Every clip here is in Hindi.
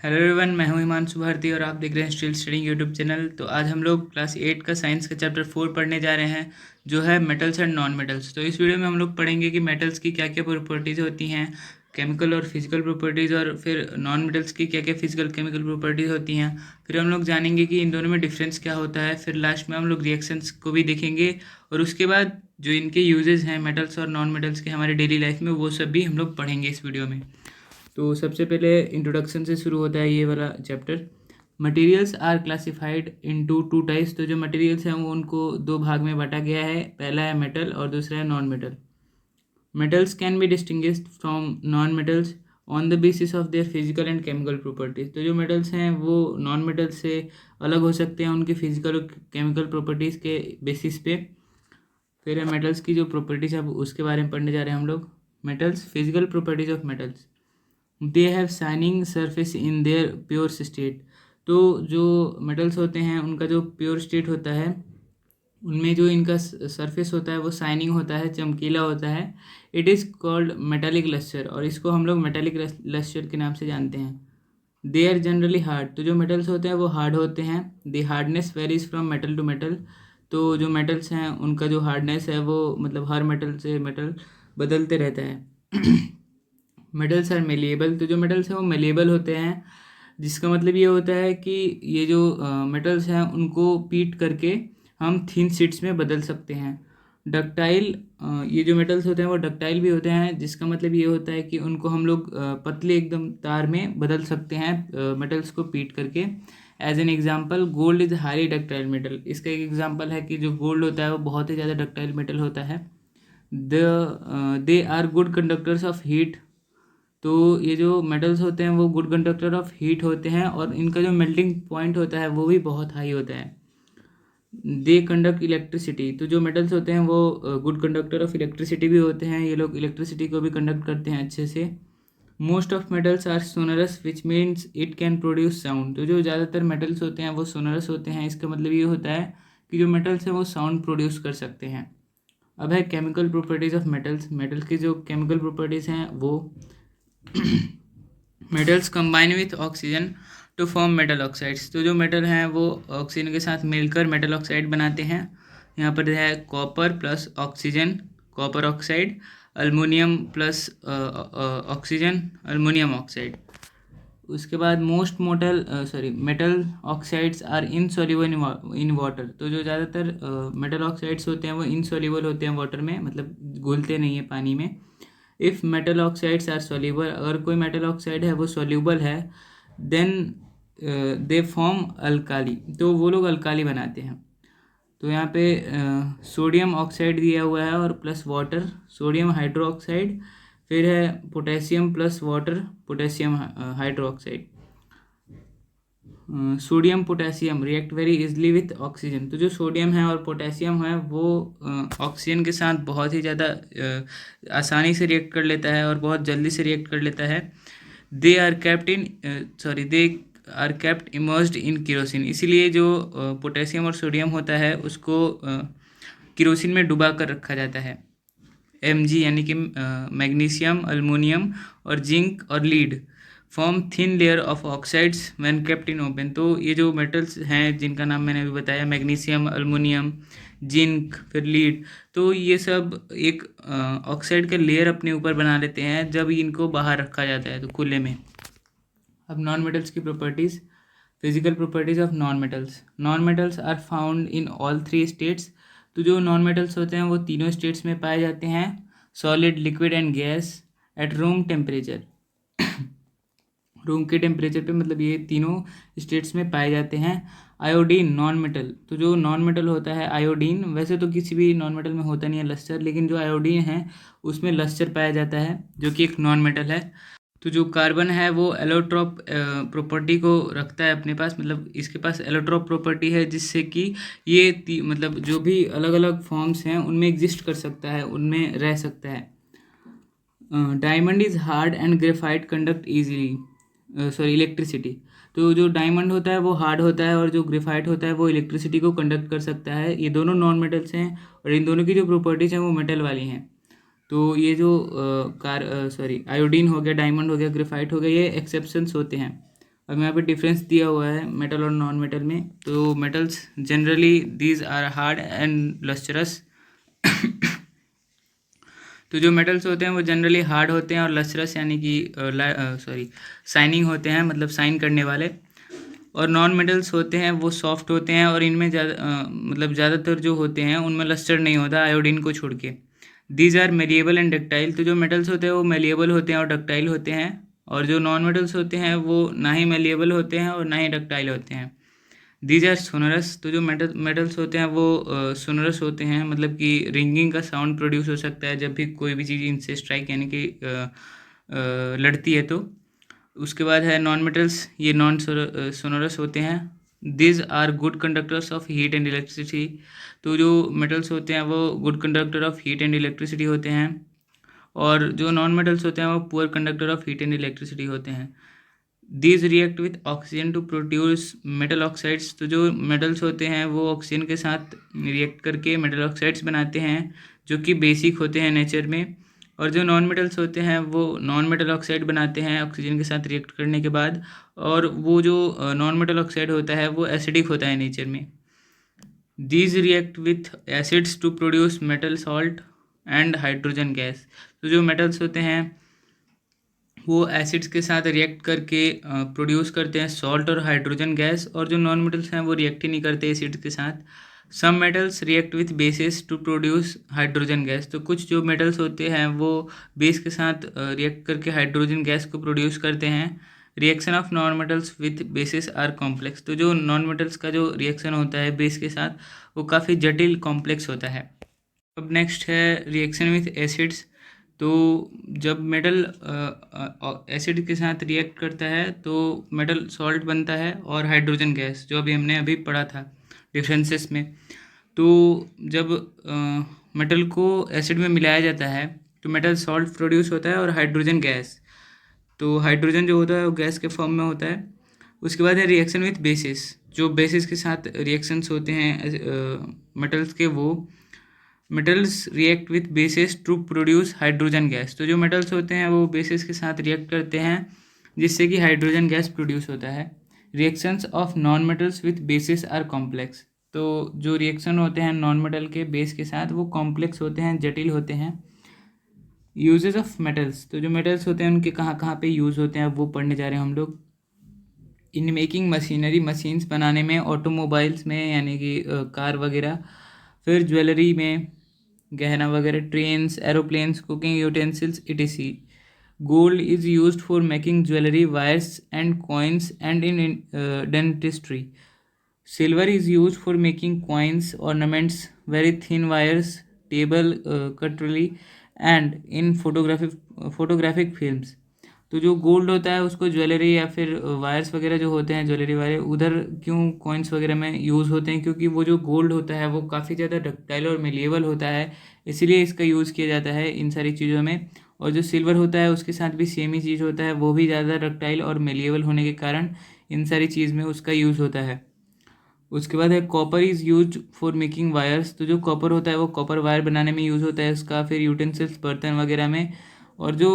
हेलो एवरीवन, मैं हूं हिमांशु भारती और आप देख रहे हैं स्टिल स्टडिंग यूट्यूब चैनल। तो आज हम लोग क्लास 8 का साइंस का चैप्टर 4 पढ़ने जा रहे हैं, जो है मेटल्स एंड नॉन मेटल्स। तो इस वीडियो में हम लोग पढ़ेंगे कि मेटल्स की क्या क्या प्रॉपर्टीज़ होती हैं, केमिकल और फिजिकल प्रॉपर्टीज़, और फिर नॉन मेटल्स की क्या क्या फिजिकल केमिकल प्रॉपर्टीज़ होती हैं। फिर हम लोग जानेंगे कि इन दोनों में डिफरेंस क्या होता है। फिर लास्ट में हम लोग रिएक्शंस को भी देखेंगे, और उसके बाद जो इनके यूजेस हैं मेटल्स और नॉन मेटल्स के हमारे डेली लाइफ में, वो सब भी हम लोग पढ़ेंगे इस वीडियो में। तो सबसे पहले इंट्रोडक्शन से शुरू होता है ये वाला चैप्टर। Materials are classified into two types. तो जो मटेरियल्स हैं वो उनको दो भाग में बांटा गया है, पहला है मेटल और दूसरा है non metal. Metals can be distinguished from non metals on the basis of their physical and chemical properties. तो जो मेटल्स हैं वो नॉन मेटल्स से अलग हो सकते हैं उनकी फिजिकल और केमिकल प्रॉपर्टीज़ के बेसिस पे। फिर है मेटल्स की जो प्रॉपर्टीज है उसके बारे में पढ़ने जा रहे हैं हम लोग। Metals, physical properties of metals. They have shining surface in their pure state. तो जो मेटल्स होते हैं उनका जो प्योर स्टेट होता है उनमें जो इनका सरफेस होता है वो शाइनिंग होता है, चमकीला होता है। It is called metallic lustre, और इसको हम लोग मेटालिक लस्टर के नाम से जानते हैं। They are generally hard. तो जो मेटल्स होते हैं वो हार्ड होते हैं। The hardness varies from metal to metal. तो जो मेटल्स हैं उनका जो हार्डनेस है वो मतलब हर मेटल से मेटल बदलते रहता है। Metals are malleable. तो जो मेटल्स हैं वो मेलिएबल होते हैं, जिसका मतलब ये होता है कि ये जो मेटल्स हैं उनको पीट करके हम थिन शीट्स में बदल सकते हैं। डक्टाइल, ये जो मेटल्स होते हैं वो डक्टाइल भी होते हैं, जिसका मतलब ये होता है कि उनको हम लोग पतले एकदम तार में बदल सकते हैं मेटल्स को पीट करके। As an example, gold is highly ductile metal. इसका एक एग्जाम्पल है कि जो गोल्ड होता है वो बहुत ही ज़्यादा डक्टाइल मेटल होता है। They are good conductors of heat. तो ये जो मेटल्स होते हैं वो गुड कंडक्टर ऑफ हीट होते हैं, और इनका जो मेल्टिंग पॉइंट होता है वो भी बहुत हाई होता है। They conduct electricity. तो जो मेटल्स होते हैं वो गुड कंडक्टर ऑफ इलेक्ट्रिसिटी भी होते हैं, ये लोग इलेक्ट्रिसिटी को भी कंडक्ट करते हैं अच्छे से। Most of metals are sonorous which means it can produce sound. तो जो ज़्यादातर मेटल्स होते हैं वो सोनरस होते हैं, इसका मतलब ये होता है कि जो मेटल्स हैं वो साउंड प्रोड्यूस कर सकते हैं। अब है chemical properties of metals. Metal की जो केमिकल प्रॉपर्टीज़ हैं वो metals combine with oxygen to form metal oxides. तो जो मेटल हैं वो ऑक्सीजन के साथ मिलकर मेटल ऑक्साइड बनाते हैं। यहाँ पर है copper plus oxygen, copper oxide, aluminium plus oxygen, aluminium oxide. उसके बाद most metal oxides are insoluble in water. तो जो ज़्यादातर मेटल ऑक्साइड्स होते हैं वो इनसॉल्युबल होते हैं वाटर में, मतलब घुलते नहीं है पानी में। If metal oxides are soluble, अगर कोई मेटल ऑक्साइड है वो सॉल्युबल है, देन दे फॉर्म अल्काली। तो वो लोग अल्काली बनाते हैं। तो यहाँ पे सोडियम ऑक्साइड दिया हुआ है और plus water, sodium hydro oxide. फिर है potassium plus water, potassium hydro oxide. Sodium potassium react very easily with oxygen. तो जो सोडियम है और पोटेशियम है वो ऑक्सीजन के साथ बहुत ही ज़्यादा आसानी से रिएक्ट कर लेता है और बहुत जल्दी से रिएक्ट कर लेता है। They are kept immersed in kerosene. इसीलिए जो पोटेशियम और सोडियम होता है उसको केरोसिन में डुबा कर रखा जाता है। Mg यानी कि मैग्नीशियम, अल्मोनियम और जिंक और lead form thin layer of oxides when kept in open. तो ये जो मेटल्स हैं जिनका नाम मैंने अभी बताया, मैग्नीशियम, अल्मोनियम, जिंक, फिर लीड, तो ये सब एक ऑक्साइड का लेयर अपने ऊपर बना लेते हैं जब इनको बाहर रखा जाता है तो खुले में। अब नॉन मेटल्स की प्रॉपर्टीज़, physical properties of non metals. Non metals are found in all three states. तो जो नॉन मेटल्स होते हैं वो तीनों स्टेट्स में पाए जाते हैं, solid, liquid and gas, at room temperature. Room के टेम्परेचर पे, मतलब ये तीनों स्टेट्स में पाए जाते हैं। Iodine, non metal. तो जो नॉन मेटल होता है आयोडीन, वैसे तो किसी भी नॉन मेटल में होता नहीं है लस्टर, लेकिन जो आयोडीन है उसमें लस्टर पाया जाता है, जो कि एक नॉन मेटल है। तो जो कार्बन है वो एलोट्रॉप प्रॉपर्टी को रखता है अपने पास, मतलब इसके पास एलोट्रॉप प्रॉपर्टी है, जिससे कि ये मतलब जो भी अलग अलग फॉर्म्स हैं उनमें एग्जिस्ट कर सकता है, उनमें रह सकता है। Diamond is hard and graphite conduct easily electricity. तो जो डायमंड होता है वो हार्ड होता है और जो ग्रेफाइट होता है वो इलेक्ट्रिसिटी को कंडक्ट कर सकता है। ये दोनों नॉन मेटल्स हैं और इन दोनों की जो प्रॉपर्टीज़ हैं वो मेटल वाली हैं। तो ये जो आयोडीन हो गया, डायमंड हो गया, ग्रेफाइट हो गया, ये एक्सेप्शंस होते हैं। अब यहाँ पे डिफरेंस दिया हुआ है मेटल और नॉन मेटल में। तो metals generally these are hard and lustrous. तो जो मेटल्स होते हैं वो जनरली हार्ड होते हैं और लस्टरस यानी कि शाइनिंग होते हैं, मतलब शाइन करने वाले। और नॉन मेटल्स होते हैं वो सॉफ्ट होते हैं और इनमें मतलब ज़्यादातर जो होते हैं उनमें लस्टर नहीं होता, आयोडीन को छोड़ के। These are malleable and ductile. तो जो मेटल्स होते हैं वो मेलिएबल होते हैं और डक्टाइल होते हैं, और जो नॉन मेटल्स होते हैं वो ना ही मेलिएबल होते हैं और ना ही डक्टाइल होते हैं। These are sonorous. तो जो मेटल्स होते हैं वो सोनरस होते हैं, मतलब कि रिंगिंग का साउंड प्रोड्यूस हो सकता है जब भी कोई भी चीज़ इनसे स्ट्राइक यानी कि लड़ती है। तो उसके बाद है नॉन मेटल्स, ये नॉन सोनरस होते हैं। These are good conductors of heat and electricity. तो जो मेटल्स होते हैं वो good conductor of heat and electricity होते हैं, और जो नॉन मेटल्स होते हैं वो poor conductor of heat and electricity होते हैं। These react with oxygen to produce metal oxides. तो जो मेटल्स होते हैं वो ऑक्सीजन के साथ रिएक्ट करके मेटल ऑक्साइड्स बनाते हैं, जो कि बेसिक होते हैं नेचर में। और जो नॉन मेटल्स होते हैं वो नॉन मेटल ऑक्साइड बनाते हैं ऑक्सीजन के साथ रिएक्ट करने के बाद, और वो जो नॉन मेटल ऑक्साइड होता है वो एसिडिक होता है नेचर में। These react with acids to produce metal salt and hydrogen gas. तो जो मेटल्स होते हैं वो एसिड्स के साथ रिएक्ट करके प्रोड्यूस करते हैं सॉल्ट और हाइड्रोजन गैस, और जो नॉन मेटल्स हैं वो रिएक्ट ही नहीं करते एसिड्स के साथ। Some metals react with bases to produce hydrogen gas. तो कुछ जो मेटल्स होते हैं वो बेस के साथ रिएक्ट करके हाइड्रोजन गैस को प्रोड्यूस करते हैं। Reaction of non metals with bases are complex. तो जो नॉन मेटल्स का जो रिएक्शन होता है बेस के साथ वो काफ़ी जटिल कॉम्प्लेक्स होता है। अब नेक्स्ट है रिएक्शन विथ एसिड्स। तो जब मेटल एसिड के साथ रिएक्ट करता है तो मेटल सॉल्ट बनता है और हाइड्रोजन गैस, जो अभी पढ़ा था डिफरेंसेस में। तो जब मेटल को एसिड में मिलाया जाता है तो मेटल सॉल्ट प्रोड्यूस होता है और हाइड्रोजन गैस। तो हाइड्रोजन जो होता है वो गैस के फॉर्म में होता है। उसके बाद है रिएक्शन विथ बेसिस। जो बेसिस के साथ रिएक्शंस होते हैं मेटल्स के, वो metals react with bases to produce hydrogen gas. तो जो मेटल्स होते हैं वो बेसिस के साथ रिएक्ट करते हैं जिससे कि हाइड्रोजन गैस प्रोड्यूस होता है। Reactions of non metals with bases are complex. तो जो रिएक्शन होते हैं नॉन मेटल के बेस के साथ वो कॉम्प्लेक्स होते हैं, जटिल होते हैं। Uses of metals. तो जो मेटल्स होते हैं उनके कहाँ कहाँ पे यूज़ होते हैं वो पढ़ने जा रहे हैं हम लोग। इन मेकिंग मशीनरी, मशीन्स बनाने में, ऑटोमोबाइल्स में यानी कि कार वगैरह, फिर ज्वेलरी में गहना वगैरह, trains, aeroplanes, cooking utensils etc. Gold is used for making jewellery, wires and coins and in dentistry. Silver is used for making coins, ornaments, very thin wires, table cutlery and in photographic films. तो जो गोल्ड होता है उसको ज्वेलरी या फिर वायर्स वगैरह जो होते हैं ज्वेलरी वाले, उधर क्यों कॉइन्स वगैरह में यूज़ होते हैं? क्योंकि वो जो गोल्ड होता है वो काफ़ी ज़्यादा डक्टाइल और मेलिएबल होता है, इसीलिए इसका यूज़ किया जाता है इन सारी चीज़ों में। और जो सिल्वर होता है उसके साथ भी सेम ही चीज़ होता है, वो भी ज़्यादा डक्टाइल और मेलिएबल होने के कारण इन सारी चीज़ में उसका यूज़ होता है। उसके बाद है copper is use for making wires. तो जो कॉपर होता है वो कॉपर वायर बनाने में यूज़ होता है उसका। फिर यूटेंसिल्स, बर्तन वगैरह में, और जो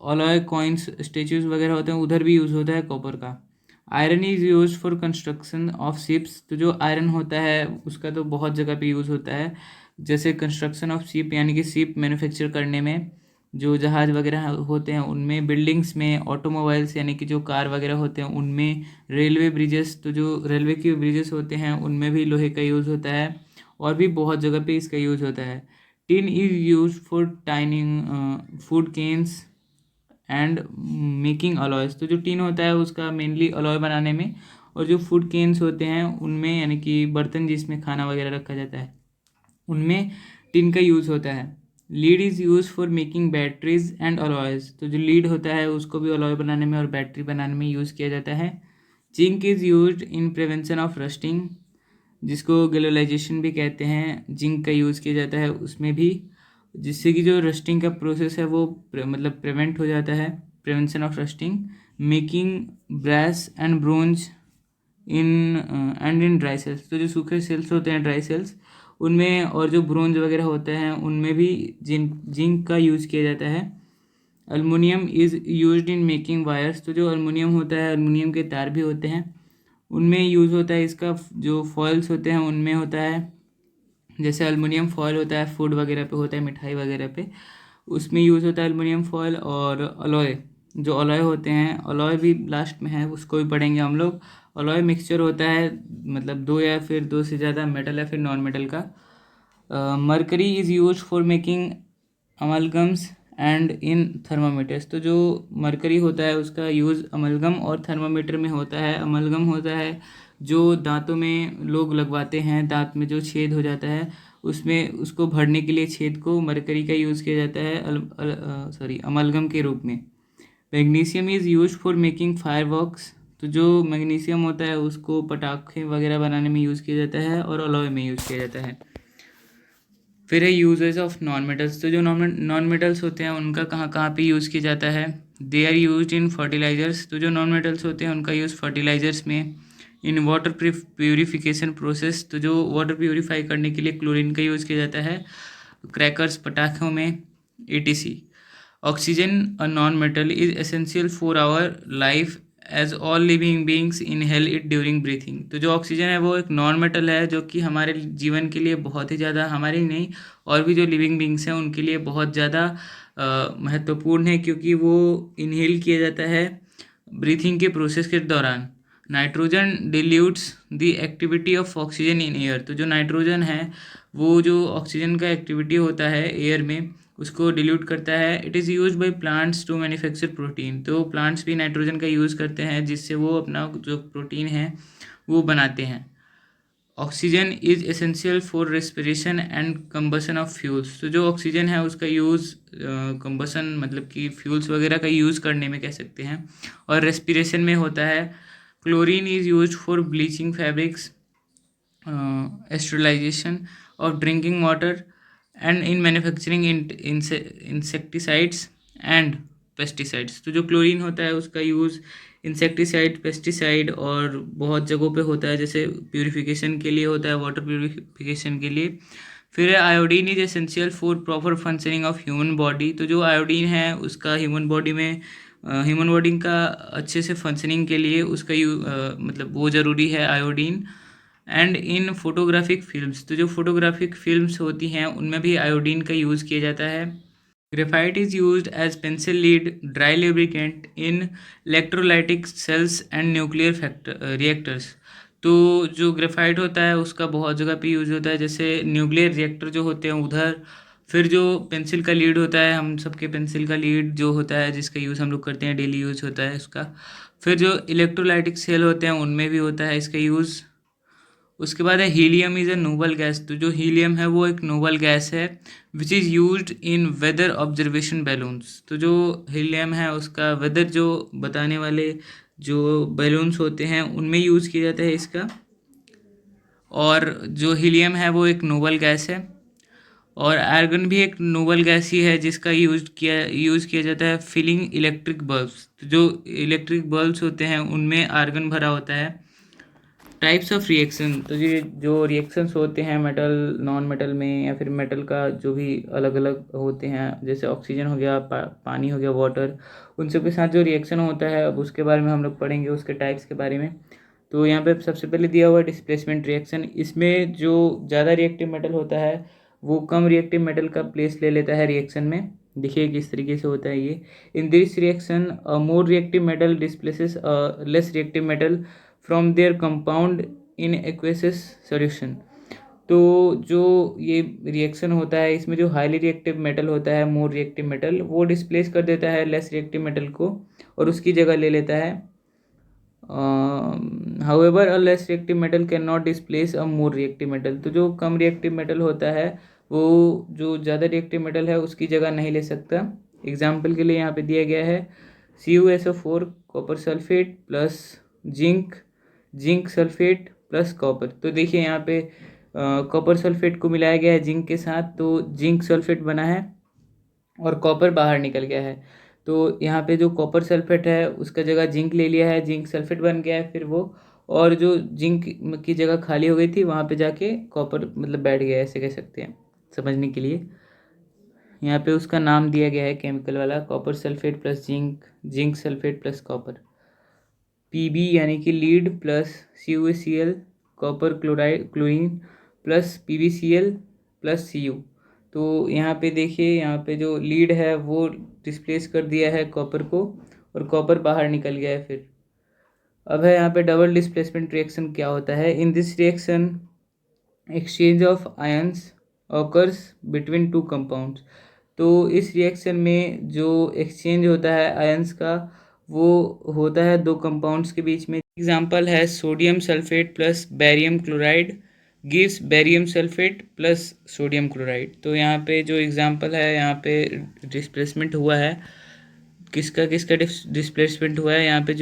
अलॉय कॉइन्स, स्टेचूज वगैरह होते हैं उधर भी यूज़ होता है कॉपर का। Iron is use for construction of ships. तो जो आयरन होता है उसका तो बहुत जगह पे यूज़ होता है, जैसे कंस्ट्रक्शन ऑफ शिप यानी कि शिप मैन्युफैक्चर करने में, जो जहाज़ वगैरह होते हैं उनमें, बिल्डिंग्स में, ऑटोमोबाइल्स यानी कि जो कार वगैरह होते हैं उनमें, रेलवे ब्रिजेस, तो जो रेलवे के ब्रिजेस होते हैं उनमें भी लोहे का यूज़ होता है, और भी बहुत जगह पे इसका यूज़ होता है। Tin is use for tinning food cans and making alloys. तो जो टिन होता है उसका मेनली अलॉय बनाने में, और जो फूड केन्स होते हैं उनमें यानी कि बर्तन जिसमें खाना वगैरह रखा जाता है उनमें टिन का यूज़ होता है। Lead is use for making batteries and alloys. तो जो लीड होता है उसको भी अलॉय बनाने में और बैटरी बनाने में यूज़ किया जाता है। Zinc is use in prevention of rusting, जिसको गैलोलाइजेशन भी कहते हैं। जिंक का यूज़ किया जाता है उसमें भी, जिससे कि जो रस्टिंग का प्रोसेस है वो मतलब प्रिवेंट हो जाता है, prevention of rusting. Making brass and bronze in dry cells. तो जो सूखे सेल्स होते हैं, ड्राई सेल्स, उनमें, और जो ब्रोंज वगैरह होते हैं उनमें भी जिंक का यूज़ किया जाता है। Aluminium is used in making wires. तो जो अल्मुनियम होता है, अल्मुनियम के तार भी होते हैं, उनमें यूज़ होता है इसका। जो फॉइल्स होते हैं उनमें होता है, जैसे अल्मुनियम फॉयल होता है फूड वगैरह पे होता है, मिठाई वगैरह पे, उसमें यूज़ होता है अल्मुनियम फॉयल। और अलॉय, जो अलॉय होते हैं, अलॉय भी लास्ट में है, उसको भी पढ़ेंगे हम लोग। अलॉय मिक्सचर होता है, मतलब दो या फिर दो से ज़्यादा मेटल या फिर नॉन मेटल का। Mercury is use for making amalgams and in thermometers. तो जो मरकरी होता है उसका यूज़ अमलगम और थर्मामीटर में होता है। अमलगम होता है जो दांतों में लोग लगवाते हैं, दांत में जो छेद हो जाता है उसमें उसको भरने के लिए छेद को मरकरी का यूज़ किया जाता है अमलगम के रूप में। Magnesium is use for making fireworks. तो जो मैग्नीशियम होता है उसको पटाखे वगैरह बनाने में यूज़ किया जाता है और अलॉय में यूज़ किया जाता है। फिर है यूजेस ऑफ नॉन मेटल्स। तो जो नॉन मेटल्स होते हैं उनका कहाँ कहाँ पे यूज़ किया जाता है। They are use in fertilisers. तो जो नॉन मेटल्स होते हैं उनका यूज़ फर्टिलाइजर्स में। In water purification process. तो जो वाटर प्योरीफाई करने के लिए क्लोरीन का यूज़ किया जाता है। क्रैकर्स, पटाखों में, etc। Oxygen, a non metal, is essential for our life as all living beings inhale it during breathing. तो जो ऑक्सीजन है वो एक नॉन मेटल है जो कि हमारे जीवन के लिए बहुत ही ज़्यादा, हमारे ही नहीं और भी जो लिविंग बींग्स हैं उनके लिए बहुत ज़्यादा महत्वपूर्ण है, क्योंकि वो इनहेल किया जाता है ब्रीथिंग के प्रोसेस के दौरान। Nitrogen dilutes the activity of oxygen in air. तो जो नाइट्रोजन है वो जो ऑक्सीजन का एक्टिविटी होता है एयर में उसको डिल्यूट करता है। It is use by plants to manufacture protein. तो प्लांट्स भी नाइट्रोजन का यूज़ करते हैं जिससे वो अपना जो प्रोटीन है वो बनाते हैं। Oxygen is essential for respiration and combustion of fuels. तो जो ऑक्सीजन है उसका यूज़ कंबसन मतलब कि फ्यूल्स वगैरह का यूज़ करने में कह सकते हैं, और रेस्पिरेशन में होता है। Chlorine is use for bleaching fabrics, sterilisation of drinking water and in manufacturing insecticides and pesticides. तो जो क्लोरीन होता है उसका यूज़ इंसेक्टिसाइड, पेस्टिसाइड और बहुत जगहों पे होता है, जैसे प्यूरिफिकेशन के लिए होता है, वाटर प्यूरिफिकेशन के लिए। फिर iodine is essential for proper functioning of human body. तो जो आयोडीन है उसका ह्यूमन बॉडी में, ह्यूमन बॉडी का अच्छे से फंक्शनिंग के लिए उसका मतलब वो ज़रूरी है iodine. And in photographic films. तो जो फोटोग्राफिक फिल्म्स होती हैं उनमें भी आयोडीन का यूज़ किया जाता है। Graphite is used as pencil lead, dry lubricant in electrolytic cells and nuclear factor reactors. तो जो ग्रेफाइट होता है उसका बहुत जगह पे यूज़ होता है, जैसे न्यूक्लियर रिएक्टर जो होते हैं उधर। फिर जो पेंसिल का लीड होता है, हम सबके पेंसिल का लीड जो होता है जिसका यूज़ हम लोग करते हैं, डेली यूज़ होता है इसका। फिर जो इलेक्ट्रोलाइटिक सेल होते हैं उनमें भी होता है इसका यूज़। उसके बाद है helium is a noble gas. तो जो हीलियम है वो एक नोबल गैस है which is used in weather observation balloons. तो जो हीलियम है उसका वेदर जो बताने वाले जो बैलून्स होते हैं उनमें यूज़ किया जाता है इसका। और जो हीलियम है वो एक नोबल गैस है। और आर्गन भी एक नोबल गैस ही है जिसका यूज़ किया जाता है फिलिंग इलेक्ट्रिक बल्ब्स। तो जो इलेक्ट्रिक बल्ब्स होते हैं उनमें आर्गन भरा होता है। Types of reaction. तो ये जो रिएक्शंस होते हैं मेटल नॉन मेटल में या फिर मेटल का जो भी अलग अलग होते हैं, जैसे ऑक्सीजन हो गया, पानी हो गया, वाटर, उन सब के साथ जो रिएक्शन होता है अब उसके बारे में हम लोग पढ़ेंगे, उसके टाइप्स के बारे में। तो यहाँ पे सबसे पहले दिया हुआ है डिस्प्लेसमेंट रिएक्शन। इसमें जो ज़्यादा रिएक्टिव मेटल होता है वो कम रिएक्टिव मेटल का प्लेस ले लेता है रिएक्शन में। देखिए किस तरीके से होता है ये। In this reaction more reactive metal displaces less reactive metal from their compound in aqueous solution. तो जो ये रिएक्शन होता है इसमें जो हाईली रिएक्टिव मेटल होता है, मोर रिएक्टिव मेटल, वो डिस्प्लेस कर देता है लेस रिएक्टिव मेटल को और उसकी जगह ले लेता है। However a less reactive metal can not displace a more reactive metal. तो जो कम रिएक्टिव मेटल होता है वो जो ज़्यादा रिएक्टिव मेटल है उसकी जगह नहीं ले सकता। एग्जाम्पल के लिए यहाँ पे दिया गया है CuSO4 copper sulphate plus zinc, zinc sulphate plus copper. तो देखिए यहाँ पे कॉपर सल्फेट को मिलाया गया है जिंक के साथ, तो जिंक सल्फेट बना है और कॉपर बाहर निकल गया है। तो यहाँ पे जो कॉपर सल्फेट है उसका जगह जिंक ले लिया है, जिंक सल्फेट बन गया है फिर वो, और जो जिंक की जगह खाली हो गई थी वहाँ पे जाके कॉपर मतलब बैठ गया है, ऐसे कह सकते हैं समझने के लिए। यहाँ पे उसका नाम दिया गया है केमिकल वाला, copper sulphate plus zinc, zinc sulphate plus copper. Pb यानी कि lead plus CuCl copper chlorine plus PbCl plus Cu। तो यहाँ पे देखिए, यहाँ पे जो लीड है वो डिस्प्लेस कर दिया है कॉपर को, और कॉपर बाहर निकल गया है। फिर अब है यहाँ पे डबल डिस्प्लेसमेंट रिएक्शन क्या होता है। इन this reaction exchange of ions occurs between two compounds. तो इस रिएक्शन में जो एक्सचेंज होता है आयंस का, वो होता है दो कंपाउंड्स के बीच में। एग्जांपल है sodium sulphate plus barium chloride gives barium sulphate plus sodium chloride. तो यहाँ पे जो एग्जांपल है, यहाँ पे डिस्प्लेसमेंट हुआ है, किसका किसका डिस्प्लेसमेंट हुआ है। यहाँ पे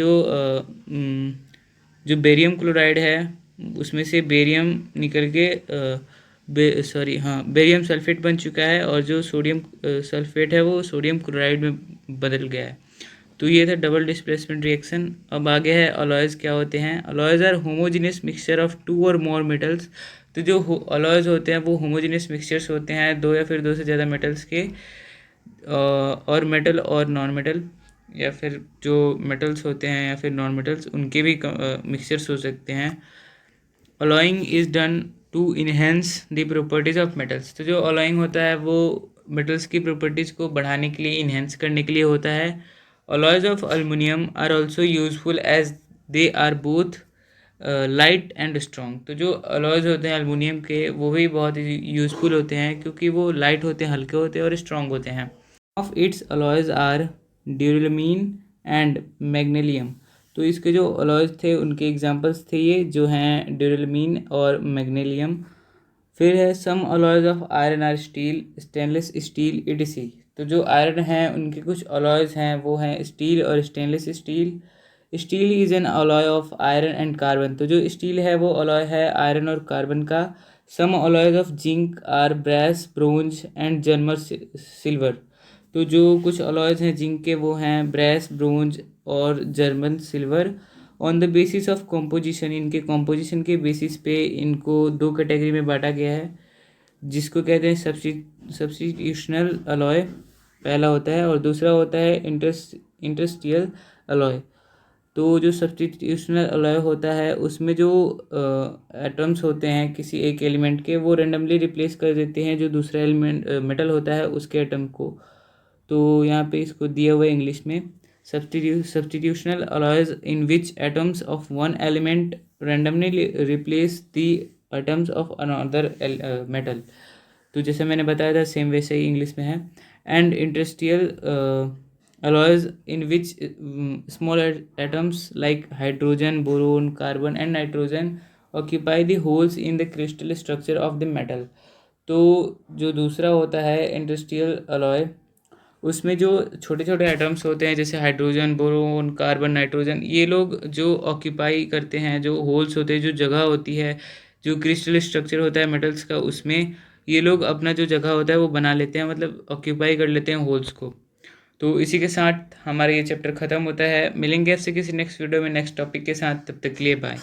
जो बेरियम क्लोराइड है उसमें से बेरियम निकल के बेरियम सल्फेट बन चुका है, और जो सोडियम सल्फेट है वो सोडियम क्लोराइड में बदल गया है। तो ये था डबल डिस्प्लेसमेंट रिएक्शन। अब आगे है अलॉयज़ क्या होते हैं। Alloys are homogeneous mixture of two और मोर मेटल्स। तो जो अलॉयज़ होते हैं वो होमोजेनियस मिक्सचर्स होते हैं, दो या फिर दो से ज़्यादा मेटल्स के, और मेटल और नॉन मेटल, या फिर जो मेटल्स होते हैं या फिर नॉन मेटल्स, उनके भी मिक्सचर्स हो सकते हैं। Alloying is done to enhance the properties of metals. तो जो अलॉइंग होता है वो मेटल्स की प्रॉपर्टीज़ को बढ़ाने के लिए, इन्हेंस करने के लिए होता है। Alloys of aluminium are also useful as they are both light and strong. तो जो अलॉयज़ होते हैं एल्युमिनियम के, वो भी बहुत ही यूज़फुल होते हैं क्योंकि वो लाइट होते हैं, हल्के होते हैं और स्ट्रॉन्ग होते हैं। Of its alloys are duralumin and magnesium. तो इसके जो अलॉयज़ थे उनके एग्जांपल्स थे ये, जो हैं ड्यूरेलमीन और मैग्नीशियम। फिर है some alloys of iron are steel, stainless steel ETC। तो जो आयरन हैं उनके कुछ अलॉयज़ हैं, वो हैं स्टील और stainless steel. Steel is an alloy of iron and carbon. तो जो स्टील है वो अलॉय है आयरन और कार्बन का। Some alloys of zinc are brass, bronze and German silver. तो जो कुछ अलॉयज़ हैं जिंक के, वो हैं ब्रास, ब्रोंज और German silver. On the basis of composition, इनके कॉम्पोजिशन के बेसिस पे इनको दो कैटेगरी में बांटा गया है, जिसको कहते हैं सब्स्टिट्यूशनल अलॉय पहला होता है, और दूसरा होता है इंटरस्टिशियल अलॉय। तो जो सब्स्टिट्यूशनल अलॉय होता है उसमें जो एटम्स होते हैं किसी एक एलिमेंट के, वो रेंडमली रिप्लेस कर देते हैं जो दूसरा एलिमेंट मेटल होता है उसके एटम को। तो यहाँ पे इसको दिया हुआ है इंग्लिश में, substitutional alloys in which atoms of one element randomly replace the atoms of another metal। तो जैसे मैंने बताया था सेम वैसे ही इंग्लिश में है। And industrial alloys in which small atoms like hydrogen, boron, carbon and nitrogen occupy the holes in the crystal structure of the metal। तो जो दूसरा होता है इंडस्ट्रियल अलॉय, उसमें जो छोटे छोटे एटम्स होते हैं जैसे हाइड्रोजन, बोरोन, कार्बन, नाइट्रोजन, ये लोग जो ऑक्यूपाई करते हैं, जो होल्स होते हैं, जो जगह होती है, जो क्रिस्टल स्ट्रक्चर होता है मेटल्स का, उसमें ये लोग अपना जो जगह होता है वो बना लेते हैं, मतलब ऑक्यूपाई कर लेते हैं होल्स को। तो इसी के साथ हमारा ये चैप्टर ख़त्म होता है। मिलेंगे आपसे किसी नेक्स्ट वीडियो में नेक्स्ट टॉपिक के साथ, तब तक के लिए बाय।